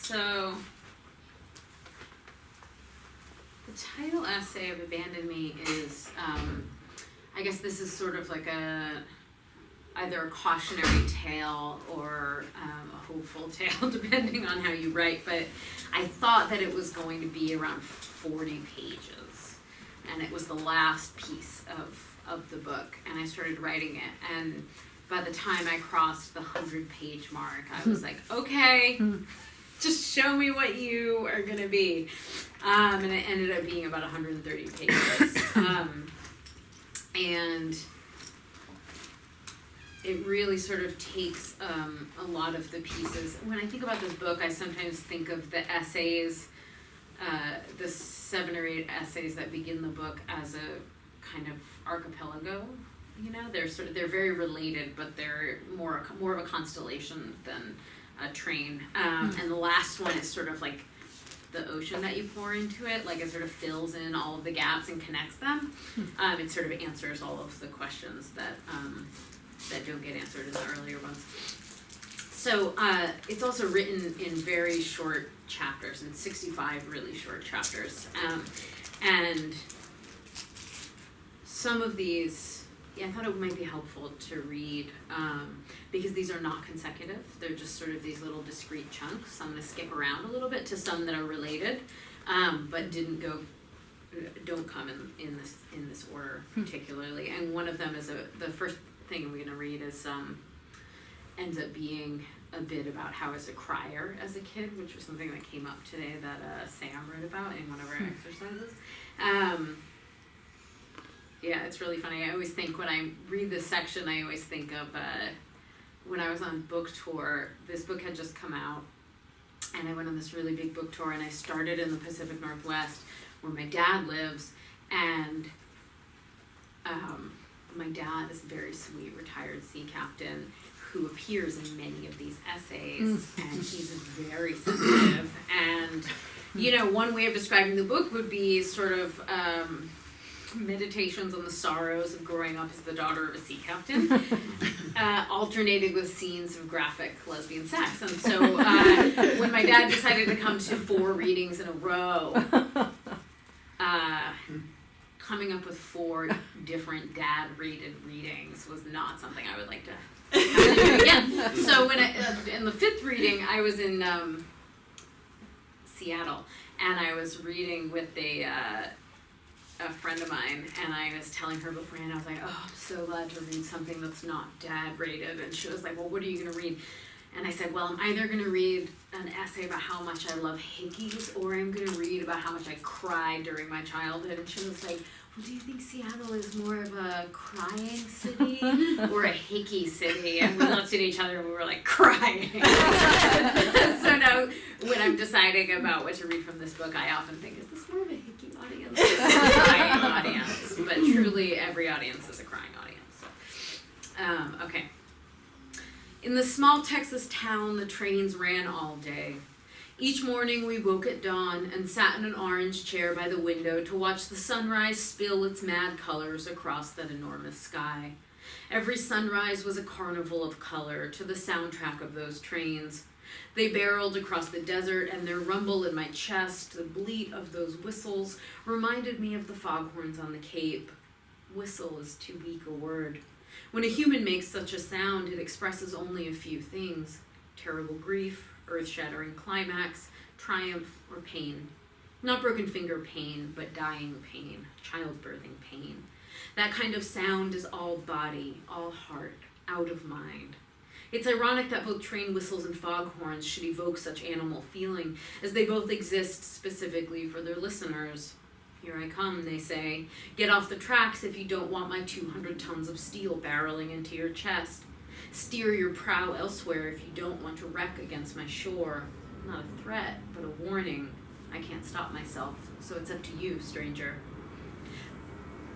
So, the title essay of Abandon Me is, I guess this is sort of like either a cautionary tale or a hopeful tale, depending on how you write, but I thought that it was going to be around 40 pages, and it was the last piece of the book, and I started writing it, and by the time I crossed the 100-page mark, I was like, okay, just show me what you are going to be. And it ended up being about 130 pages. And it really sort of takes a lot of the pieces. When I think about this book, I sometimes think of the essays, the 7 or 8 essays that begin the book as a kind of archipelago. You know, they're very related, but they're more of a constellation than a train. And the last one is sort of like the ocean that you pour into it, like it sort of fills in all of the gaps and connects them. It sort of answers all of the questions that don't get answered in the earlier ones. So it's also written in very short chapters, in 65 really short chapters. And some of these, I thought it might be helpful to read because these are not consecutive. They're just sort of these little discrete chunks. I'm going to skip around a little bit to some that are related, but don't come in this order particularly. And one of them is the first thing I'm going to read is ends up being a bit about how I was a crier as a kid, which was something that came up today that Sam wrote about in one of our exercises. Yeah, it's really funny. I always think when I read this section, I always think of when I was on book tour. This book had just come out, and I went on this really big book tour, and I started in the Pacific Northwest where my dad lives, and my dad is a very sweet retired sea captain who appears in many of these essays, and he's very sensitive. And, you know, one way of describing the book would be sort of meditations on the sorrows of growing up as the daughter of a sea captain, alternated with scenes of graphic lesbian sex. And so when my dad decided to come to 4 readings in a row, coming up with 4 different dad-rated readings was not something I would like to have to do again. So when in the 5th reading, I was in Seattle, and I was reading with a friend of mine, and I was telling her beforehand, I was like, oh, I'm so glad to read something that's not dad-rated. And she was like, well, what are you going to read? And I said, well, I'm either going to read an essay about how much I love hickeys, or I'm going to read about how much I cried during my childhood. And she was like, well, do you think Seattle is more of a crying city or a hickey city? And we looked at each other and we were like, crying. So now when I'm deciding about what to read from this book, I often think, is this more of a hickey audience or a crying audience? But truly, every audience is a crying audience. So, okay. In the small Texas town, the trains ran all day. Each morning we woke at dawn and sat in an orange chair by the window to watch the sunrise spill its mad colors across that enormous sky. Every sunrise was a carnival of color to the soundtrack of those trains. They barreled across the desert, and their rumble in my chest, the bleat of those whistles, reminded me of the foghorns on the Cape. Whistle is too weak a word. When a human makes such a sound, it expresses only a few things: terrible grief, earth-shattering climax, triumph, or pain. Not broken finger pain, but dying pain, childbirthing pain. That kind of sound is all body, all heart, out of mind. It's ironic that both train whistles and foghorns should evoke such animal feeling, as they both exist specifically for their listeners. Here I come, they say. Get off the tracks if you don't want my 200 tons of steel barreling into your chest. Steer your prow elsewhere if you don't want to wreck against my shore. Not a threat, but a warning. I can't stop myself, so it's up to you, stranger.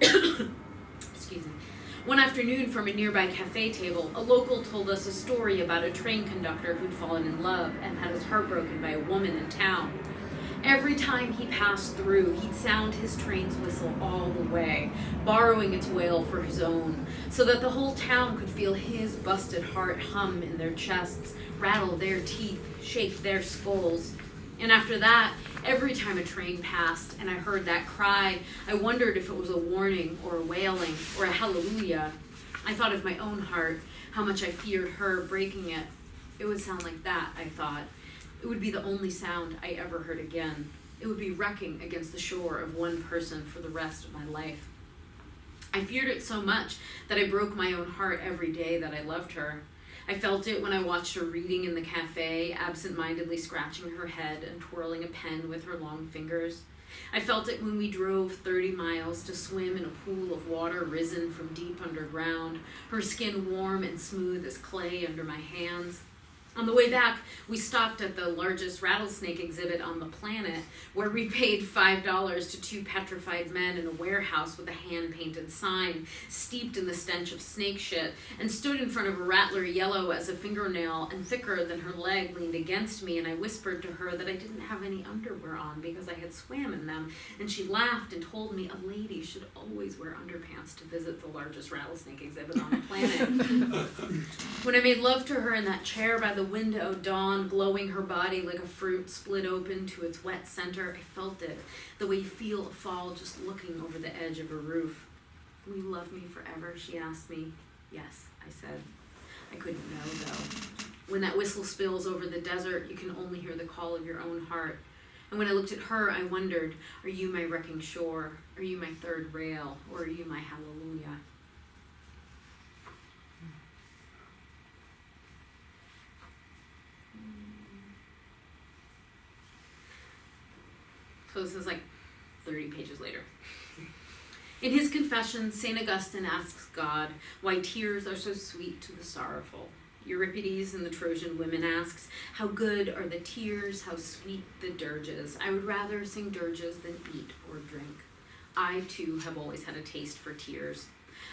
Excuse me. One afternoon from a nearby cafe table, a local told us a story about a train conductor who'd fallen in love and had his heart broken by a woman in town. Every time he passed through, he'd sound his train's whistle all the way, borrowing its wail for his own, so that the whole town could feel his busted heart hum in their chests, rattle their teeth, shake their skulls. And after that, every time a train passed and I heard that cry, I wondered if it was a warning or a wailing or a hallelujah. I thought of my own heart, how much I feared her breaking it. It would sound like that, I thought. It would be the only sound I ever heard again. It would be wrecking against the shore of one person for the rest of my life. I feared it so much that I broke my own heart every day that I loved her. I felt it when I watched her reading in the cafe, absent-mindedly scratching her head and twirling a pen with her long fingers. I felt it when we drove 30 miles to swim in a pool of water risen from deep underground, her skin warm and smooth as clay under my hands. On the way back, we stopped at the largest rattlesnake exhibit on the planet, where we paid $5 to two petrified men in a warehouse with a hand-painted sign, steeped in the stench of snake shit, and stood in front of a rattler yellow as a fingernail and thicker than her leg leaned against me, and I whispered to her that I didn't have any underwear on because I had swam in them, and she laughed and told me a lady should always wear underpants to visit the largest rattlesnake exhibit on the planet. When I made love to her in that chair by the window, dawn glowing her body like a fruit split open to its wet center, I felt it, the way you feel a fall just looking over the edge of a roof. Will you love me forever? She asked me. Yes, I said. I couldn't know, though. When that whistle spills over the desert, you can only hear the call of your own heart. And when I looked at her, I wondered, are you my wrecking shore? Are you my third rail? Or are you my hallelujah? So this is like 30 pages later. In his Confessions, St. Augustine asks God why tears are so sweet to the sorrowful. Euripides in the Trojan Women asks, how good are the tears, how sweet the dirges. I would rather sing dirges than eat or drink. I, too, have always had a taste for tears.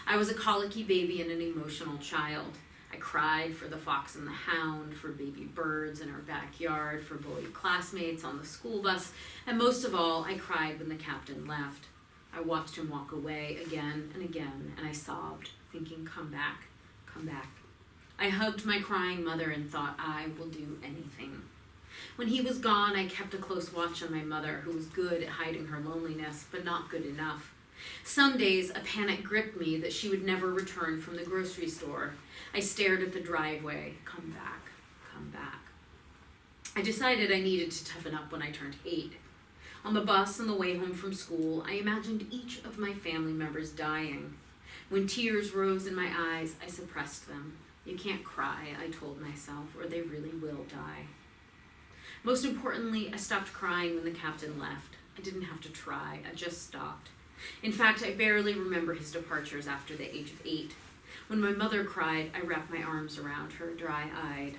I was a colicky baby and an emotional child. I cried for the fox and the hound, for baby birds in our backyard, for bullied classmates on the school bus, and most of all, I cried when the captain left. I watched him walk away again and again, and I sobbed, thinking, come back, come back. I hugged my crying mother and thought, I will do anything. When he was gone, I kept a close watch on my mother, who was good at hiding her loneliness, but not good enough. Some days, a panic gripped me that she would never return from the grocery store. I stared at the driveway. Come back, come back. I decided I needed to toughen up when I turned 8. On the bus on the way home from school, I imagined each of my family members dying. When tears rose in my eyes, I suppressed them. You can't cry, I told myself, or they really will die. Most importantly, I stopped crying when the captain left. I didn't have to try, I just stopped. In fact, I barely remember his departures after the age of 8. When my mother cried, I wrapped my arms around her, dry-eyed.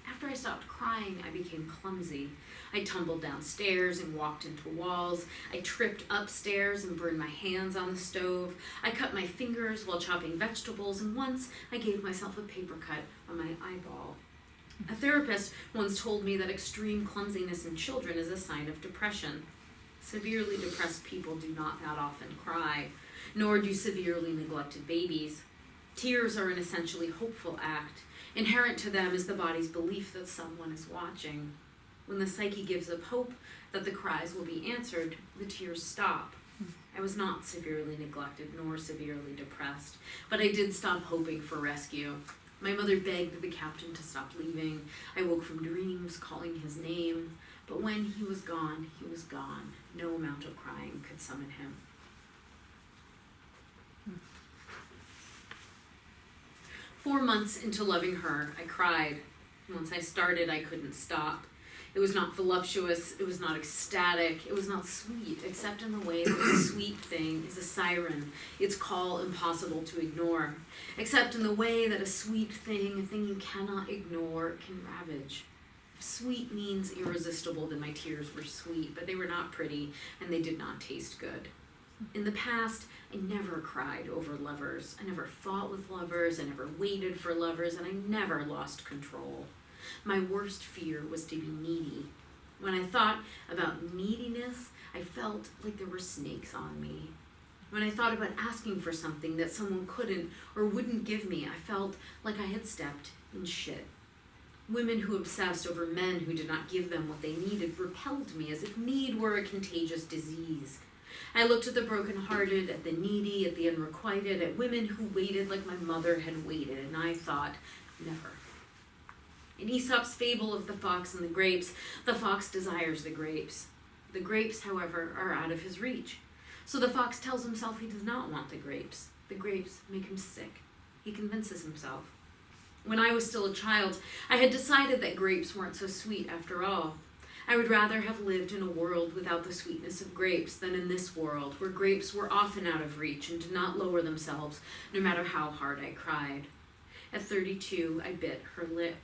After I stopped crying, I became clumsy. I tumbled downstairs and walked into walls. I tripped upstairs and burned my hands on the stove. I cut my fingers while chopping vegetables, and once I gave myself a paper cut on my eyeball. A therapist once told me that extreme clumsiness in children is a sign of depression. Severely depressed people do not that often cry, nor do severely neglected babies. Tears are an essentially hopeful act. Inherent to them is the body's belief that someone is watching. When the psyche gives up hope that the cries will be answered, the tears stop. I was not severely neglected nor severely depressed, but I did stop hoping for rescue. My mother begged the captain to stop leaving. I woke from dreams calling his name, but when he was gone, he was gone. No amount of crying could summon him. 4 months into loving her, I cried. Once I started, I couldn't stop. It was not voluptuous, it was not ecstatic, it was not sweet, except in the way that a sweet thing is a siren, its call impossible to ignore. Except in the way that a sweet thing, a thing you cannot ignore, can ravage. If sweet means irresistible, then my tears were sweet, but they were not pretty, and they did not taste good. In the past, I never cried over lovers. I never fought with lovers, I never waited for lovers, and I never lost control. My worst fear was to be needy. When I thought about neediness, I felt like there were snakes on me. When I thought about asking for something that someone couldn't or wouldn't give me, I felt like I had stepped in shit. Women who obsessed over men who did not give them what they needed repelled me as if need were a contagious disease. I looked at the broken-hearted, at the needy, at the unrequited, at women who waited like my mother had waited, and I thought, never. In Aesop's fable of the fox and the grapes, the fox desires the grapes. The grapes, however, are out of his reach. So the fox tells himself he does not want the grapes. The grapes make him sick. He convinces himself. When I was still a child, I had decided that grapes weren't so sweet after all. I would rather have lived in a world without the sweetness of grapes than in this world, where grapes were often out of reach and did not lower themselves, no matter how hard I cried. At 32, I bit her lip.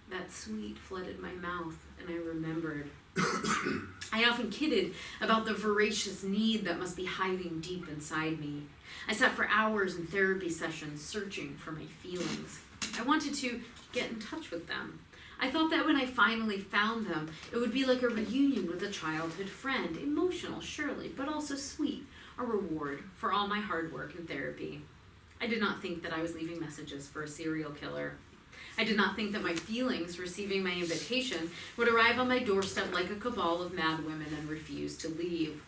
That sweet flooded my mouth, and I remembered. I often kidded about the voracious need that must be hiding deep inside me. I sat for hours in therapy sessions searching for my feelings. I wanted to get in touch with them. I thought that when I finally found them, it would be like a reunion with a childhood friend, emotional, surely, but also sweet, a reward for all my hard work in therapy. I did not think that I was leaving messages for a serial killer. I did not think that my feelings, receiving my invitation, would arrive on my doorstep like a cabal of mad women and refuse to leave.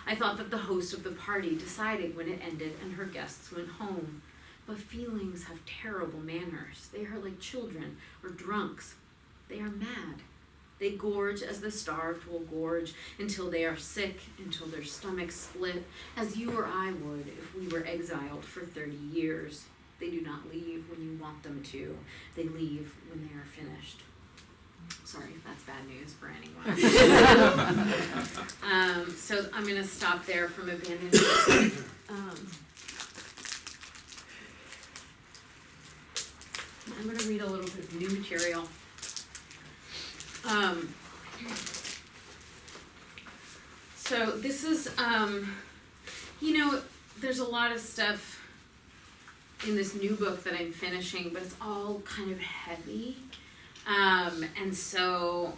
I thought that the host of the party decided when it ended and her guests went home. But feelings have terrible manners. They are like children or drunks. They are mad. They gorge as the starved will gorge until they are sick, until their stomachs split, as you or I would if we were exiled for 30 years. They do not leave when you want them to. They leave when they are finished. Sorry, that's bad news for anyone. So I'm going to stop there from abandonment. I'm going to read a little bit of new material. So this is, there's a lot of stuff in this new book that I'm finishing, but it's all kind of heavy. And so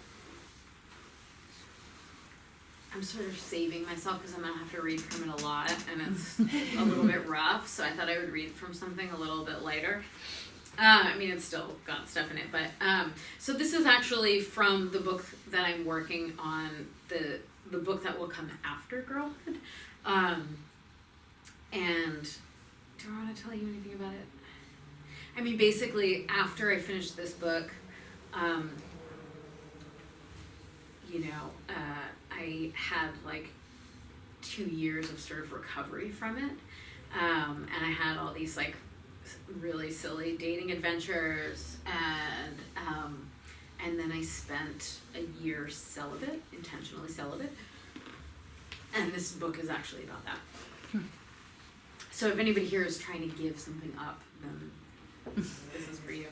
I'm sort of saving myself because I'm going to have to read from it a lot, and it's a little bit rough, so I thought I would read from something a little bit lighter. It's still got stuff in it, but, so this is actually from the book that I'm working on, the book that will come after Girlhood. And do I want to tell you anything about it? Basically, after I finished this book, I had like 2 years of sort of recovery from it. And I had all these like really silly dating adventures, and then I spent a year celibate, intentionally celibate, and this book is actually about that. So if anybody here is trying to give something up, then this is for you.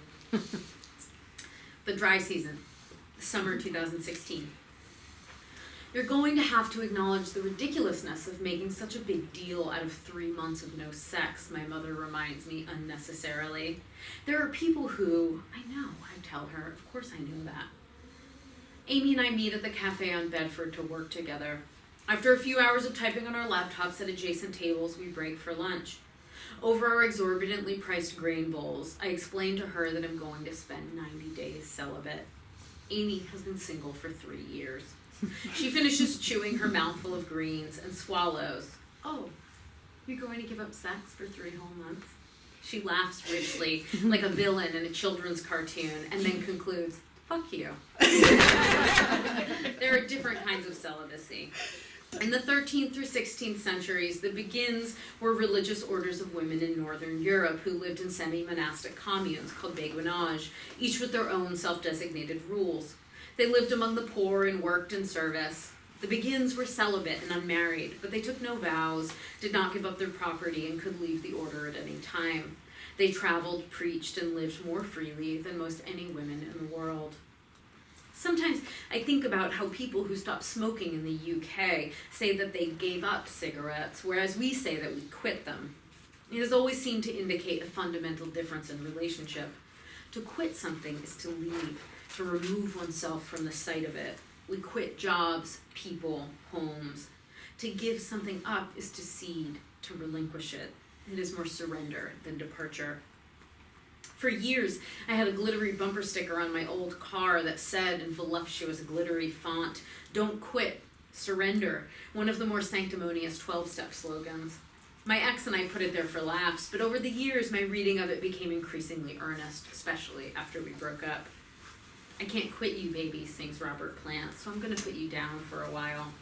The dry season, summer 2016. You're going to have to acknowledge the ridiculousness of making such a big deal out of 3 months of no sex, my mother reminds me unnecessarily. There are people who, I know, I tell her, of course I know that. Amy and I meet at the cafe on Bedford to work together. After a few hours of typing on our laptops at adjacent tables, we break for lunch. Over our exorbitantly priced grain bowls, I explain to her that I'm going to spend 90 days celibate. Amy has been single for 3 years. She finishes chewing her mouthful of greens and swallows. Oh, you're going to give up sex for 3 whole months? She laughs richly, like a villain in a children's cartoon, and then concludes, fuck you. There are different kinds of celibacy. In the 13th through 16th centuries, the Beguines were religious orders of women in Northern Europe who lived in semi-monastic communes called beguinage, each with their own self-designated rules. They lived among the poor and worked in service. The Beguines were celibate and unmarried, but they took no vows, did not give up their property, and could leave the order at any time. They traveled, preached, and lived more freely than most any women in the world. Sometimes I think about how people who stop smoking in the UK say that they gave up cigarettes, whereas we say that we quit them. It has always seemed to indicate a fundamental difference in relationship. To quit something is to leave, to remove oneself from the sight of it. We quit jobs, people, homes. To give something up is to cede, to relinquish it. It is more surrender than departure. For years, I had a glittery bumper sticker on my old car that said in voluptuous glittery font, "Don't quit, surrender," one of the more sanctimonious 12-step slogans. My ex and I put it there for laughs, but over the years, my reading of it became increasingly earnest, especially after we broke up. "I can't quit you, baby," sings Robert Plant, "so I'm going to put you down for a while."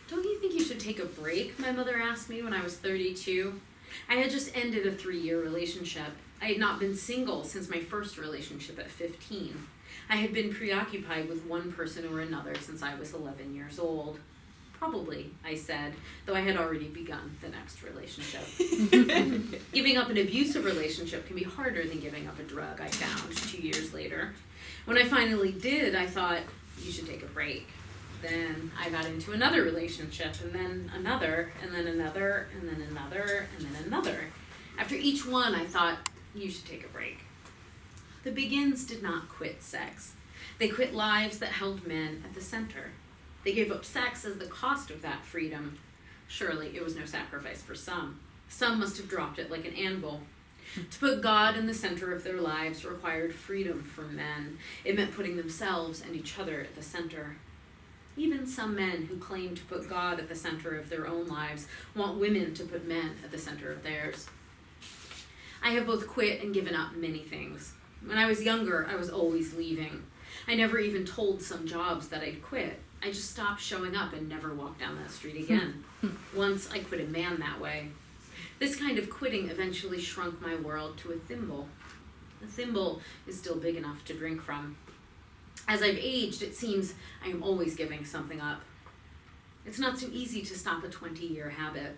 "Don't you think you should take a break?" my mother asked me when I was 32. I had just ended a 3-year relationship. I had not been single since my first relationship at 15. I had been preoccupied with one person or another since I was 11 years old. "Probably," I said, though I had already begun the next relationship. Giving up an abusive relationship can be harder than giving up a drug, I found 2 years later. When I finally did, I thought, you should take a break. Then I got into another relationship, and then another, and then another, and then another, and then another. After each one, I thought, you should take a break. The Begins did not quit sex. They quit lives that held men at the center. They gave up sex as the cost of that freedom. Surely it was no sacrifice for some. Some must have dropped it like an anvil. To put God in the center of their lives required freedom for men. It meant putting themselves and each other at the center. Even some men who claim to put God at the center of their own lives want women to put men at the center of theirs. I have both quit and given up many things. When I was younger, I was always leaving. I never even told some jobs that I'd quit. I just stopped showing up and never walked down that street again. Once I quit a man that way. This kind of quitting eventually shrunk my world to a thimble. The thimble is still big enough to drink from. As I've aged, it seems I am always giving something up. It's not so easy to stop a 20-year habit.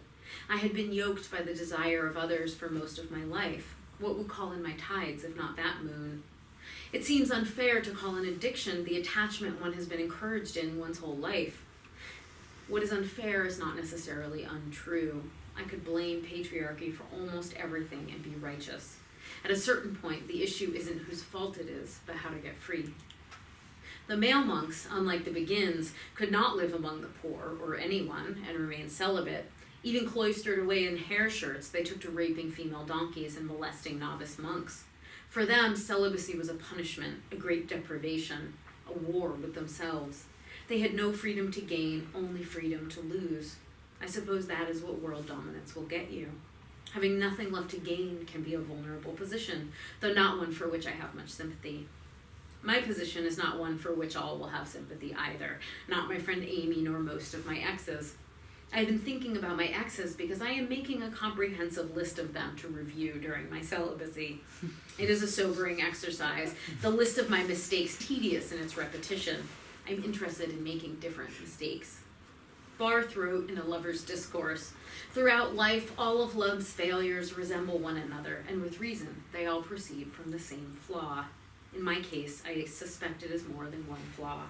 I had been yoked by the desire of others for most of my life. What would call in my tides if not that moon? It seems unfair to call an addiction the attachment one has been encouraged in one's whole life. What is unfair is not necessarily untrue. I could blame patriarchy for almost everything and be righteous. At a certain point, the issue isn't whose fault it is, but how to get free. The male monks, unlike the Begins, could not live among the poor or anyone and remain celibate. Even cloistered away in hair shirts, they took to raping female donkeys and molesting novice monks. For them, celibacy was a punishment, a great deprivation, a war with themselves. They had no freedom to gain, only freedom to lose. I suppose that is what world dominance will get you. Having nothing left to gain can be a vulnerable position, though not one for which I have much sympathy. My position is not one for which all will have sympathy either, not my friend Amy nor most of my exes. I've been thinking about my exes because I am making a comprehensive list of them to review during my celibacy. It is a sobering exercise, the list of my mistakes tedious in its repetition. I'm interested in making different mistakes. Barth wrote in A Lover's Discourse, "Throughout life, all of love's failures resemble one another, and with reason, they all proceed from the same flaw." In my case, I suspect it is more than one flaw.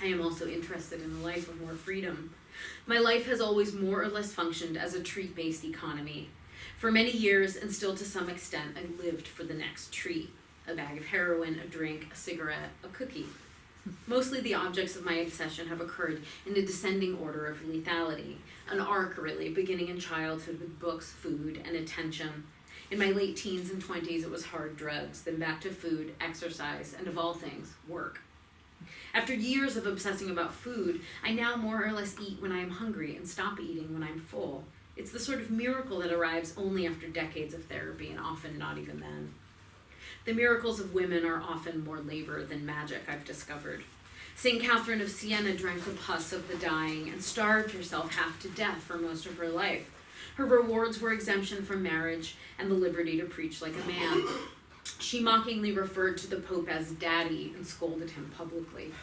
I am also interested in a life of more freedom. My life has always more or less functioned as a treat-based economy. For many years, and still to some extent, I lived for the next treat. A bag of heroin, a drink, a cigarette, a cookie. Mostly the objects of my obsession have occurred in a descending order of lethality, an arc really, beginning in childhood with books, food, and attention. In my late teens and 20s, it was hard drugs, then back to food, exercise, and of all things, work. After years of obsessing about food, I now more or less eat when I am hungry and stop eating when I'm full. It's the sort of miracle that arrives only after decades of therapy, and often not even then. The miracles of women are often more labor than magic, I've discovered. St. Catherine of Siena drank the pus of the dying and starved herself half to death for most of her life. Her rewards were exemption from marriage and the liberty to preach like a man. She mockingly referred to the Pope as daddy and scolded him publicly.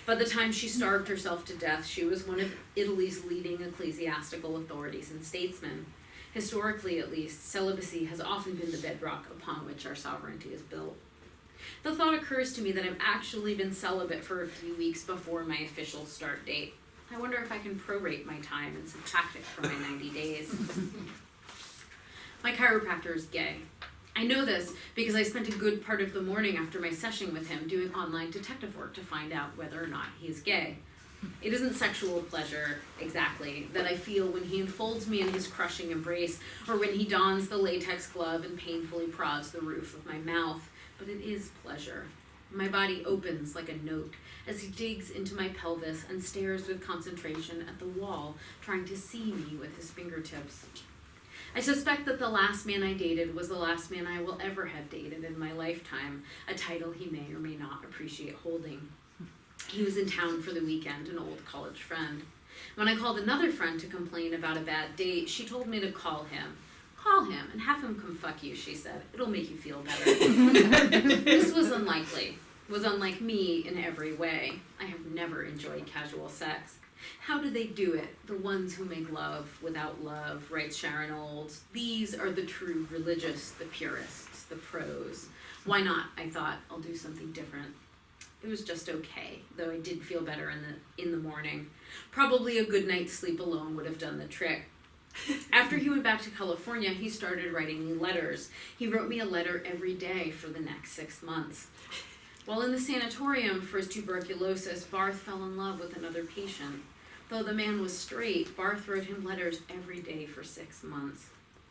By the time she starved herself to death, she was one of Italy's leading ecclesiastical authorities and statesmen. Historically, at least, celibacy has often been the bedrock upon which our sovereignty is built. The thought occurs to me that I've actually been celibate for a few weeks before my official start date. I wonder if I can prorate my time and subtract it from my 90 days. My chiropractor is gay. I know this because I spent a good part of the morning after my session with him doing online detective work to find out whether or not he is gay. It isn't sexual pleasure, exactly, that I feel when he enfolds me in his crushing embrace, or when he dons the latex glove and painfully prods the roof of my mouth, but it is pleasure. My body opens like a note as he digs into my pelvis and stares with concentration at the wall, trying to see me with his fingertips. I suspect that the last man I dated was the last man I will ever have dated in my lifetime, a title he may or may not appreciate holding. He was in town for the weekend, an old college friend. When I called another friend to complain about a bad date, she told me to call him. Call him and have him come fuck you, she said. It'll make you feel better. This was unlikely, was unlike me in every way. I have never enjoyed casual sex. How do they do it? The ones who make love without love, writes Sharon Olds. These are the true religious, the purists, the pros. Why not? I thought, I'll do something different. It was just okay, though I did feel better in the morning. Probably a good night's sleep alone would have done the trick. After he went back to California, he started writing me letters. He wrote me a letter every day for the next 6 months. While in the sanatorium for his tuberculosis, Barth fell in love with another patient. Though the man was straight, Barth wrote him letters every day for 6 months.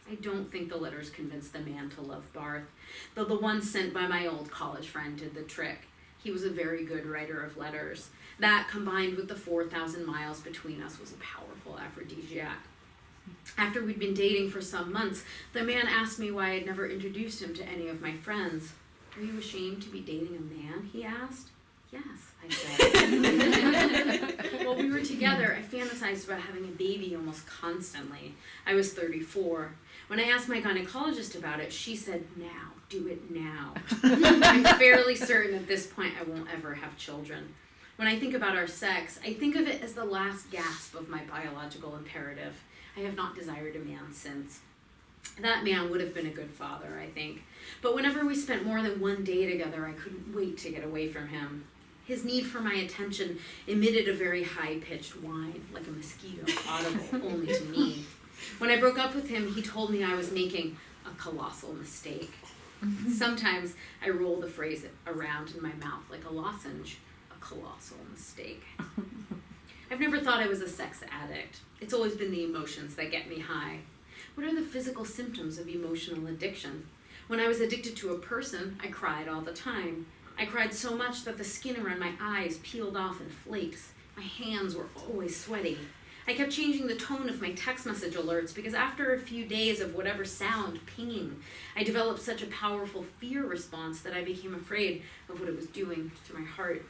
I don't think the letters convinced the man to love Barth, though the ones sent by my old college friend did the trick. He was a very good writer of letters. That, combined with the 4,000 miles between us, was a powerful aphrodisiac. After we'd been dating for some months, the man asked me why I'd never introduced him to any of my friends. Are you ashamed to be dating a man? He asked. Yes, I said. While we were together, I fantasized about having a baby almost constantly. I was 34. When I asked my gynecologist about it, she said, now, do it now. I'm fairly certain at this point I won't ever have children. When I think about our sex, I think of it as the last gasp of my biological imperative. I have not desired a man since. That man would have been a good father, I think. But whenever we spent more than one day together, I couldn't wait to get away from him. His need for my attention emitted a very high-pitched whine, like a mosquito, audible only to me. When I broke up with him, he told me I was making a colossal mistake. Sometimes I roll the phrase around in my mouth like a lozenge, a colossal mistake. I've never thought I was a sex addict. It's always been the emotions that get me high. What are the physical symptoms of emotional addiction? When I was addicted to a person, I cried all the time. I cried so much that the skin around my eyes peeled off in flakes. My hands were always sweaty. I kept changing the tone of my text message alerts because after a few days of whatever sound pinging, I developed such a powerful fear response that I became afraid of what it was doing to my heart.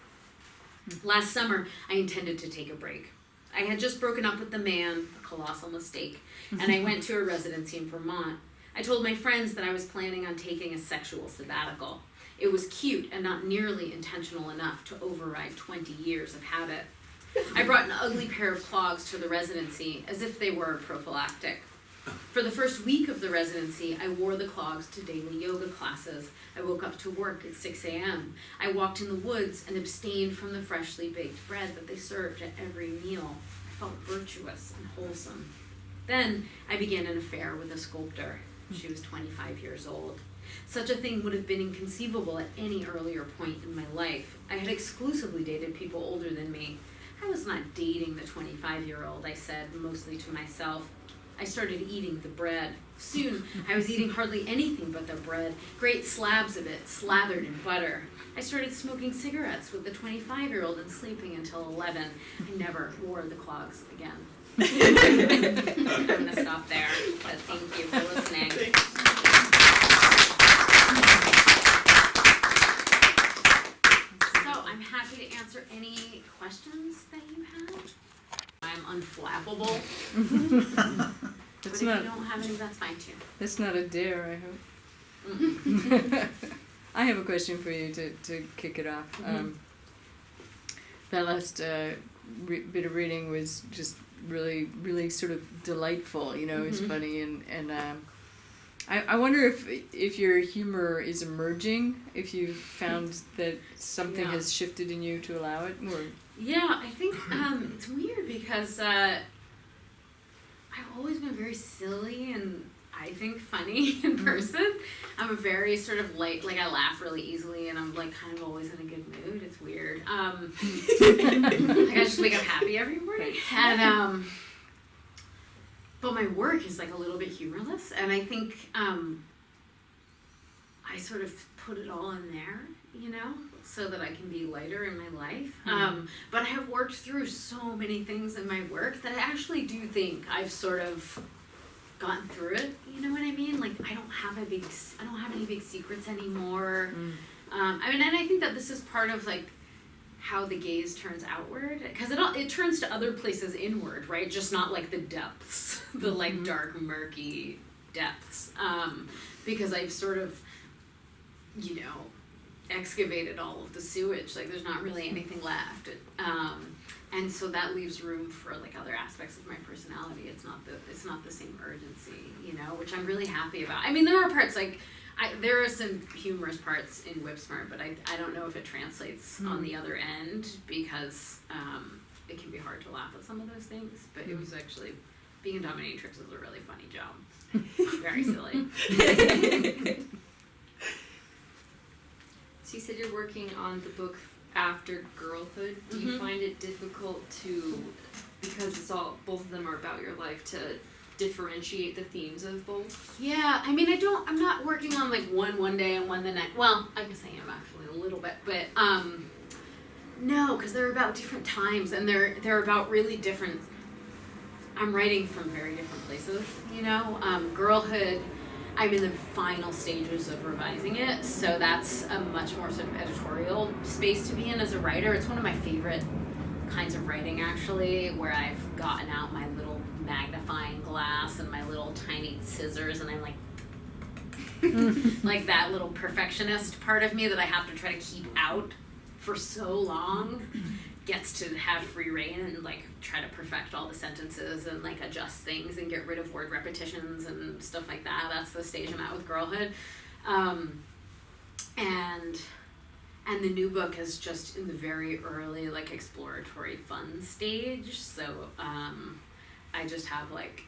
Last summer, I intended to take a break. I had just broken up with the man, a colossal mistake, and I went to a residency in Vermont. I told my friends that I was planning on taking a sexual sabbatical. It was cute and not nearly intentional enough to override 20 years of habit. I brought an ugly pair of clogs to the residency as if they were a prophylactic. For the first week of the residency, I wore the clogs to daily yoga classes. I woke up to work at 6 a.m. I walked in the woods and abstained from the freshly baked bread that they served at every meal. I felt virtuous and wholesome. Then I began an affair with a sculptor. She was 25 years old. Such a thing would have been inconceivable at any earlier point in my life. I had exclusively dated people older than me. I was not dating the 25-year-old, I said, mostly to myself. I started eating the bread. Soon, I was eating hardly anything but the bread, great slabs of it, slathered in butter. I started smoking cigarettes with the 25-year-old and sleeping until 11. I never wore the clogs again. I'm going to stop there, but thank you for listening. So I'm happy to answer any questions that you have. I'm unflappable. But if you don't have any, that's fine too. That's not a dare, I hope. I have a question for you to kick it off. Mm-hmm. That last bit of reading was just really, really sort of delightful. You know, it's funny, and I wonder if your humor is emerging. If you found that something has shifted in you to allow it more. Yeah, I think it's weird because I've always been very silly, and I think, funny in person. I'm a very sort of light, like I laugh really easily, and I'm like kind of always in a good mood. It's weird. Like I just wake up happy every morning. And but my work is like a little bit humorless, and I think I sort of put it all in there, you know, so that I can be lighter in my life. But I have worked through so many things in my work that I actually do think I've sort of gotten through it, you know what I mean? Like I don't have any big secrets anymore. I mean, and I think that this is part of like how the gaze turns outward, because it turns to other places inward, right? Just not like the depths, the like dark, murky depths, because I've sort of, you know, excavated all of the sewage. Like there's not really anything left, and so that leaves room for like other aspects of my personality. It's not the same urgency, you know, which I'm really happy about. I mean, there are parts like there are some humorous parts in Whipsmart, but I don't know if it translates on the other end, because it can be hard to laugh at some of those things. But it was actually, being a dominatrix is a really funny job. Very silly. So you said you're working on the book after Girlhood. Do you find it difficult to, because both of them are about your life, to differentiate the themes of both? Yeah, I mean, I'm not working on like one day and one the next. Well, I guess I am actually a little bit, but no, because they're about different times, and they're about really different. I'm writing from very different places, you know. Girlhood, I'm in the final stages of revising it, so that's a much more sort of editorial space to be in as a writer. It's one of my favorite kinds of writing, actually, where I've gotten out my little magnifying glass and my little tiny scissors, and I'm like like that little perfectionist part of me that I have to try to keep out for so long gets to have free reign and like try to perfect all the sentences and like adjust things and get rid of word repetitions and stuff like that. That's the stage I'm at with Girlhood. And the new book is just in the very early like exploratory fun stage, so I just have like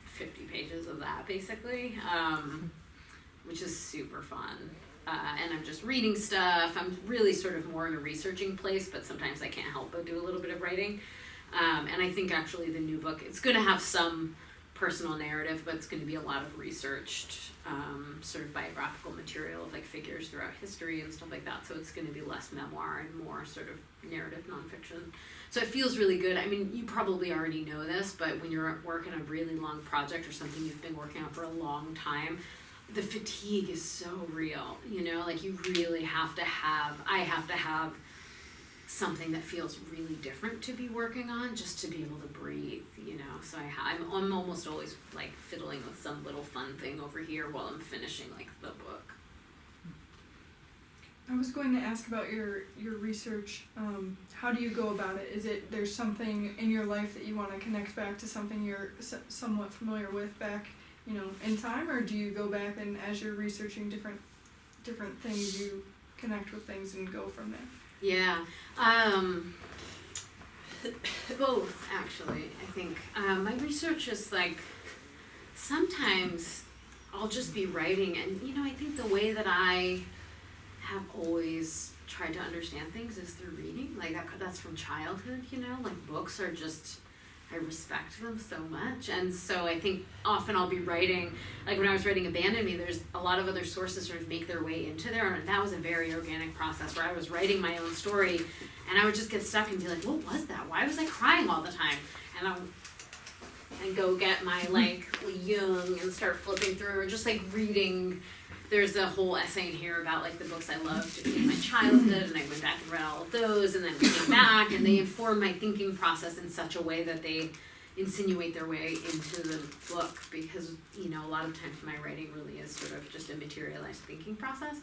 50 pages of that basically, which is super fun. And I'm just reading stuff. I'm really sort of more in a researching place, but sometimes I can't help but do a little bit of writing. And I think actually the new book, it's going to have some personal narrative, but it's going to be a lot of researched sort of biographical material of like figures throughout history and stuff like that. So it's going to be less memoir and more sort of narrative nonfiction. So it feels really good. I mean, you probably already know this, but when you're working a really long project or something you've been working on for a long time, the fatigue is so real, you know, like you really have to have, I have to have something that feels really different to be working on just to be able to breathe, you know. So I'm almost always like fiddling with some little fun thing over here while I'm finishing like the book. I was going to ask about your research. How do you go about it? Is it there's something in your life that you want to connect back to something you're somewhat familiar with back, you know, in time, or do you go back and as you're researching different things, you connect with things and go from there? Yeah, both actually. I think my research is like sometimes I'll just be writing, and you know, I think the way that I have always tried to understand things is through reading. Like that's from childhood, you know. Like books are just, I respect them so much, and so I think often I'll be writing, like when I was writing Abandon Me, there's a lot of other sources sort of make their way into there, and that was a very organic process where I was writing my own story, and I would just get stuck and be like, what was that? Why was I crying all the time? And go get my like Jung and start flipping through, or just like reading. There's a whole essay in here about like the books I loved in my childhood, and I went back and read all of those, and then came back, and they inform my thinking process in such a way that they insinuate their way into the book, because you know, a lot of times my writing really is sort of just a materialized thinking process.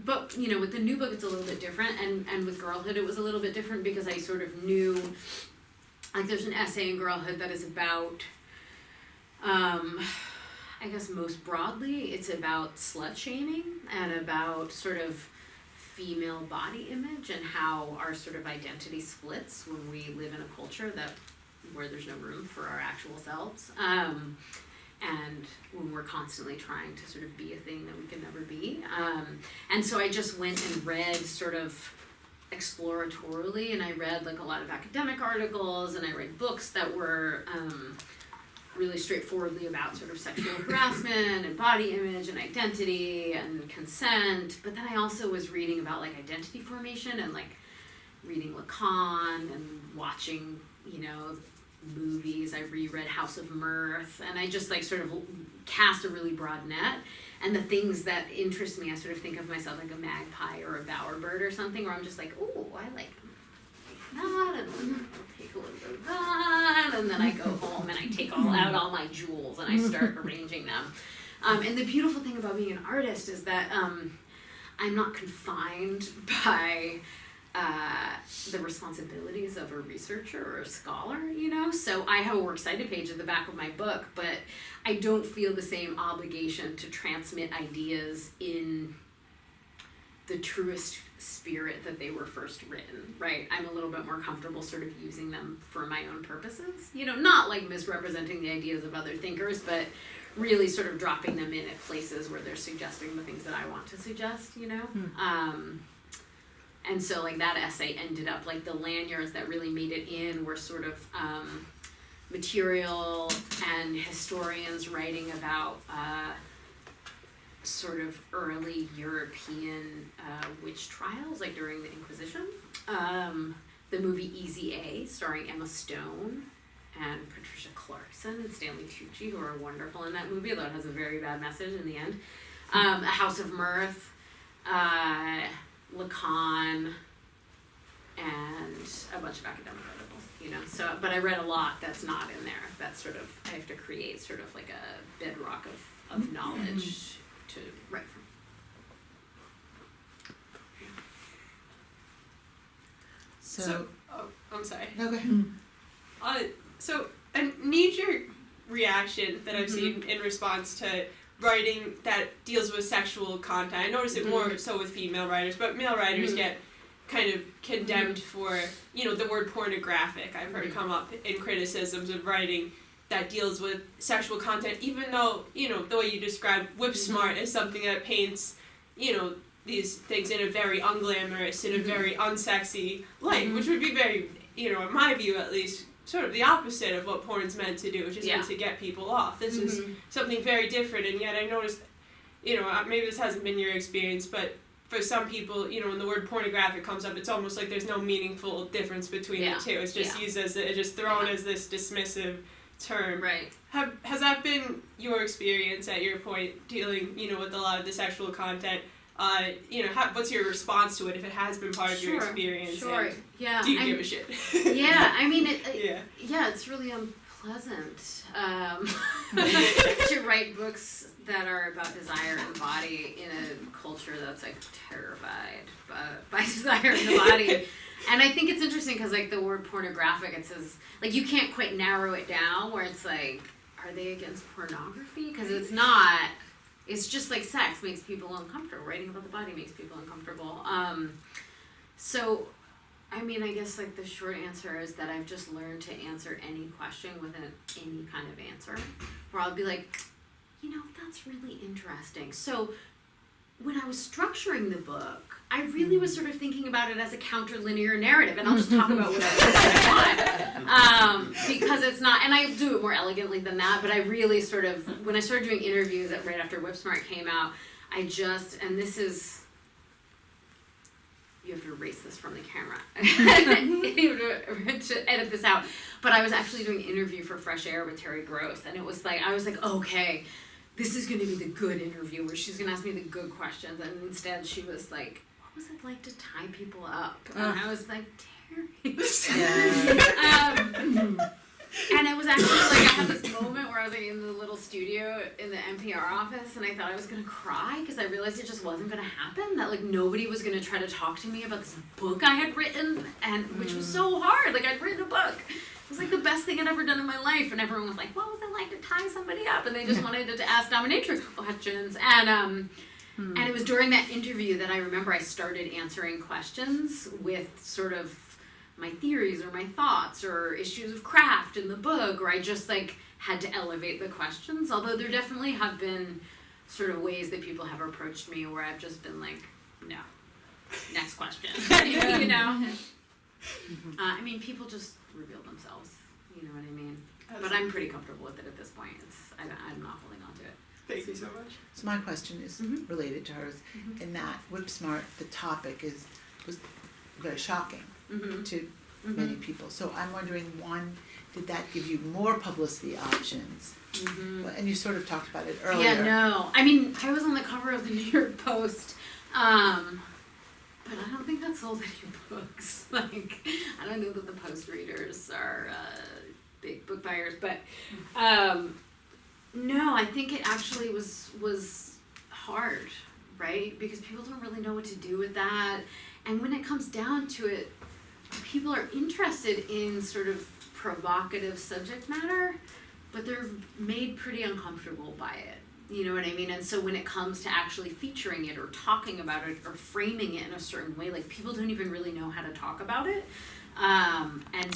But you know, with the new book it's a little bit different, and with Girlhood it was a little bit different because I sort of knew, like there's an essay in Girlhood that is about I guess most broadly, it's about slut shaming and about sort of female body image and how our sort of identity splits when we live in a culture where there's no room for our actual selves. and when we're constantly trying to sort of be a thing that we can never be. And so I just went and read sort of exploratorily, and I read like a lot of academic articles, and I read books that were really straightforwardly about sort of sexual harassment and body image and identity and consent. But then I also was reading about like identity formation and like reading Lacan and watching, you know, movies. I reread House of Mirth, and I just like sort of cast a really broad net. And the things that interest me, I sort of think of myself like a magpie or a bowerbird or something, where I'm just like, oh, I like that, and then I'll take a little bit of that, and then I go home and I take out all my jewels and I start arranging them. And the beautiful thing about being an artist is that I'm not confined by the responsibilities of a researcher or a scholar, you know? So I have a works cited page at the back of my book, but I don't feel the same obligation to transmit ideas in the truest spirit that they were first written, right? I'm a little bit more comfortable sort of using them for my own purposes, you know, not like misrepresenting the ideas of other thinkers, but really sort of dropping them in at places where they're suggesting the things that I want to suggest, you know? And so like that essay ended up, like the lanyards that really made it in were sort of material and historians writing about sort of early European witch trials, like during the Inquisition. The movie Easy A, starring Emma Stone and Patricia Clarkson and Stanley Tucci, who are wonderful in that movie, although it has a very bad message in the end. A House of Mirth, Lacan, and a bunch of academic articles, you know. So, but I read a lot that's not in there. That's sort of, I have to create sort of like a bedrock of knowledge to write from. So I'm sorry. No, go ahead. So a knee-jerk reaction that I've seen in response to writing that deals with sexual content. I notice it more so with female writers, but male writers get kind of condemned for, you know, the word pornographic. I've heard come up in criticisms of writing that deals with sexual content, even though, you know, the way you describe Whip Smart is something that paints, you know, these things in a very unglamorous, in a very unsexy light, which would be very, you know, in my view at least, sort of the opposite of what porn's meant to do, which is meant to get people off. This is something very different, and yet I noticed, you know, maybe this hasn't been your experience, but for some people, you know, when the word pornographic comes up, it's almost like there's no meaningful difference between the two. It's just used as, it's just thrown as this dismissive term. Right. Has that been your experience at your point, dealing, you know, with a lot of the sexual content? You know, what's your response to it if it has been part of your experience? Sure. And Yeah. do you give a shit? Yeah. I mean, it's really unpleasant to write books that are about desire and body in a culture that's like terrified by desire in the body. And I think it's interesting because like the word pornographic, it says like you can't quite narrow it down where it's like, are they against pornography? Because it's not. It's just like sex makes people uncomfortable. Writing about the body makes people uncomfortable. So, I mean, I guess like the short answer is that I've just learned to answer any question with any kind of answer. Where I'll be like, you know, that's really interesting. So, when I was structuring the book, I really was sort of thinking about it as a counter-linear narrative, and I'll just talk about whatever I want, because it's not, and I do it more elegantly than that, but I really sort of, when I started doing interviews right after Whip Smart came out, I just, and this is, you have to erase this from the camera, you have to edit this out, but I was actually doing an interview for Fresh Air with Terry Gross, and it was like, I was like, okay, this is going to be the good interview where she's going to ask me the good questions, and instead she was like, what was it like to tie people up? And I was like, Terry. And it was actually like I had this moment where I was like in the little studio in the NPR office, and I thought I was going to cry because I realized it just wasn't going to happen, that like nobody was going to try to talk to me about this book I had written, and which was so hard. Like I'd written a book. It was like the best thing I'd ever done in my life, and everyone was like, what was it like to tie somebody up? And they just wanted to ask dominatrix questions. And it was during that interview that I remember I started answering questions with sort of my theories or my thoughts or issues of craft in the book, or I just like had to elevate the questions. Although there definitely have been sort of ways that people have approached me where I've just been like, no, next question, you know? I mean, people just reveal themselves, you know what I mean? But I'm pretty comfortable with it at this point. I'm not holding on to it. Thank you so much. So my question is related to hers. In that Whip Smart, the topic was very shocking to many people. So I'm wondering, one, did that give you more publicity options? And you sort of talked about it earlier. Yeah, no. I mean, I was on the cover of the New York Post, but I don't think that sold any books. Like, I don't know that the Post readers are big book buyers, but no, I think it actually was hard, right? Because people don't really know what to do with that. And when it comes down to it, people are interested in sort of provocative subject matter, but they're made pretty uncomfortable by it. You know what I mean? And so when it comes to actually featuring it or talking about it or framing it in a certain way, like people don't even really know how to talk about it. And